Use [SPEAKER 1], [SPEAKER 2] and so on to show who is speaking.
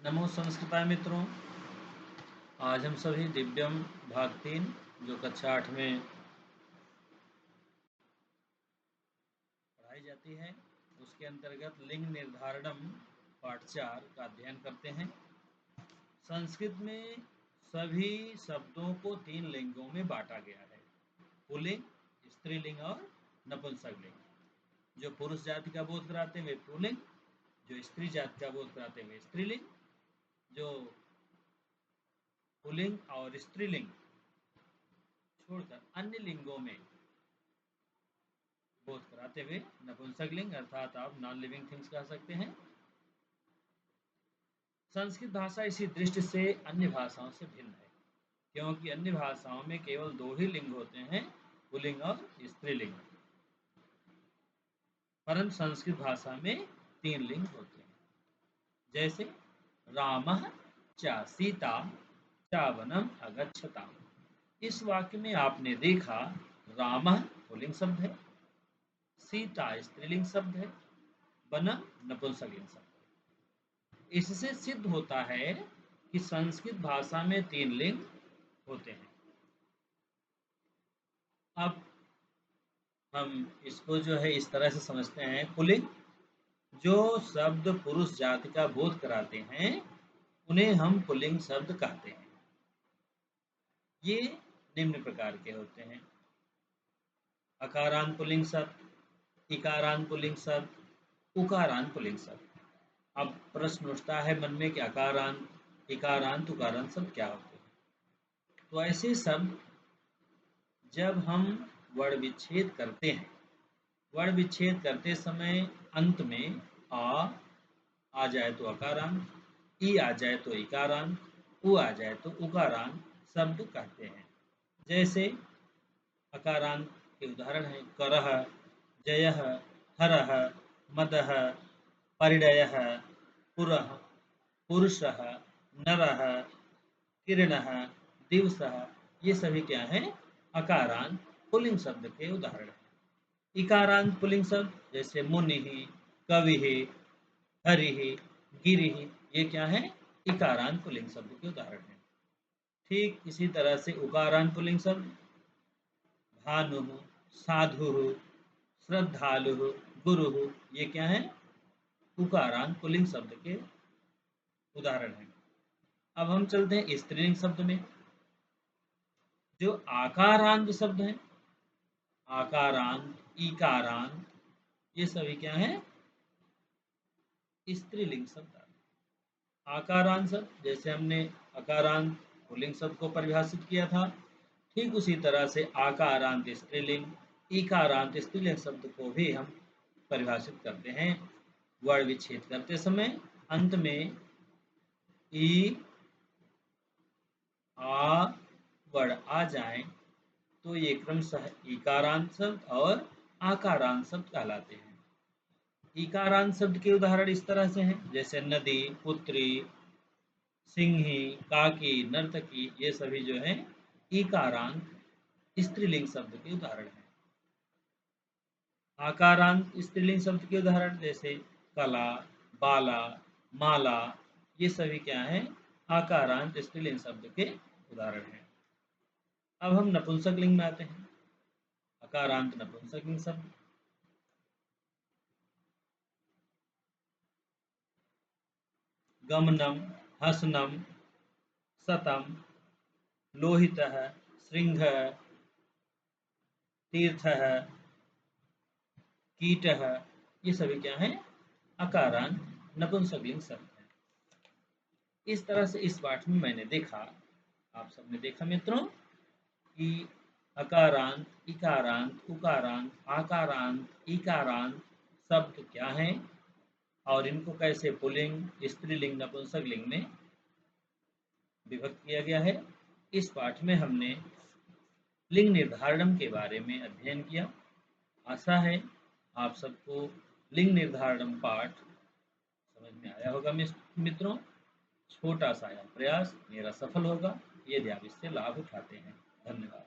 [SPEAKER 1] नमो संस्कृताय मित्रों। आज हम सभी दिव्यम भाग 3 जो कक्षा 8 में पढ़ाई जाती है उसके अंतर्गत लिंग निर्धारणम पाठ 4 का अध्ययन करते हैं। संस्कृत में सभी शब्दों को 3 लिंगों में बांटा गया है, पुल्लिंग, स्त्रीलिंग और नपुंसकलिंग। जो पुरुष जाति का बोध कराते हैं वे पुल्लिंग, जो स्त्री जाति का बोध कराते हैं वे स्त्रीलिंग, जो पुल्लिंग और स्त्रीलिंग छोड़कर अन्य लिंगों में बोध कराते हुए नपुंसकलिंग अर्थात आप नॉन लिविंग थिंग्स कह सकते हैं। संस्कृत भाषा इसी दृष्टि से अन्य भाषाओं से भिन्न है, क्योंकि अन्य भाषाओं में केवल 2 ही लिंग होते हैं, पुल्लिंग और स्त्रीलिंग, परंतु संस्कृत भाषा में 3 लिंग होते हैं। जैसे रामः च सीता च वनम अगच्छता। इस वाक्य में आपने देखा रामः पुल्लिंग शब्द है, सीता स्त्रीलिंग शब्द है, वनम नपुंसकलिंग शब्द है। इससे सिद्ध होता है कि संस्कृत भाषा में 3 लिंग होते हैं। अब हम इसको जो है इस तरह से समझते हैं, पुल्लिंग जो शब्द पुरुष जाति का बोध कराते हैं उन्हें हम पुल्लिंग शब्द कहते हैं। ये निम्न प्रकार के होते हैं: अकारांत पुल्लिंग शब्द, इकारांत पुल्लिंग शब्द, उकारांत पुल्लिंग शब्द। अब प्रश्न उठता है मन में कि अकारांत, इकारांत, उकारांत शब्द क्या होते हैं। तो ऐसे शब्द जब हम वर्ण विच्छेद करते हैं, वर्ण विच्छेद करते समय अंत में आ जाए तो अकारांत, ई आ जाए तो इकारांत, उ आ जाए तो उकारांत शब्द कहते हैं। जैसे अकारांत के उदाहरण हैं करह, जयः, हरः, मदः, परिणयः, पुरः, पुरुषः, नरः, किरणः, दिवसः। ये सभी क्या हैं? अकारांत पुल्लिंग शब्द के उदाहरण हैं। इकारांत पुल्लिंग शब्द जैसे मुनिः, कविः, हरिः, गिरिः, ये क्या है? इकारांत पुल्लिंग शब्द के उदाहरण हैं। ठीक इसी तरह से उकारांत पुल्लिंग शब्द भानुः, साधुः, श्रद्धालुः, गुरुः, ये क्या है? उकारांत पुल्लिंग शब्द के उदाहरण हैं। अब हम चलते हैं स्त्रीलिंग शब्द में। जो आकारांत शब्द हैं, आकारांत, इकारांत, ये सभी क्या है? स्त्रीलिंग शब्द। आकारांत शब्द जैसे हमने अकारांत पुल्लिंग शब्द को परिभाषित किया था, ठीक उसी तरह से आकारांत स्त्रीलिंग, इकारांत स्त्रीलिंग शब्द को भी हम परिभाषित करते हैं। वर्ण विच्छेद करते समय अंत में ई आ वर्ण आ जाए तो ये क्रमशः इकारांत शब्द और आकारांत शब्द कहलाते हैं। इकारांत शब्द के उदाहरण इस तरह से हैं, जैसे नदी, पुत्री, सिंही, काकी, नर्तकी, ये सभी जो हैं इकारांत स्त्रीलिंग शब्द के उदाहरण हैं। आकारांत स्त्रीलिंग शब्द के उदाहरण जैसे कला, बाला, माला, ये सभी क्या हैं? आकारांत स्त्रीलिंग शब्द के उदाहरण हैं। अब हम नपुंसकलिंग में आते हैं। अकारांत नपुंसकलिंग शब्द गमनम, हसनम, सतम, लोहितः, श्रृंगः, तीर्थः, कीटः, ये सभी क्या हैं? अकारांत नपुंसकलिंग शब्द हैं। इस तरह से इस पाठ में मैंने देखा, आप सबने देखा मित्रों, कि अकारांत, इकारांत, उकारांत, आकारांत, इकारांत शब्द क्या हैं और इनको कैसे पुल्लिंग, स्त्रीलिंग, नपुंसकलिंग में विभक्त किया गया है। इस पाठ में हमने लिंग निर्धारणम के बारे में अध्ययन किया। आशा है आप सबको लिंग निर्धारणम पाठ समझ में आया होगा मित्रों। छोटा सा यह प्रयास मेरा सफल होगा यदि आप इससे लाभ उठाते हैं। धन्यवाद।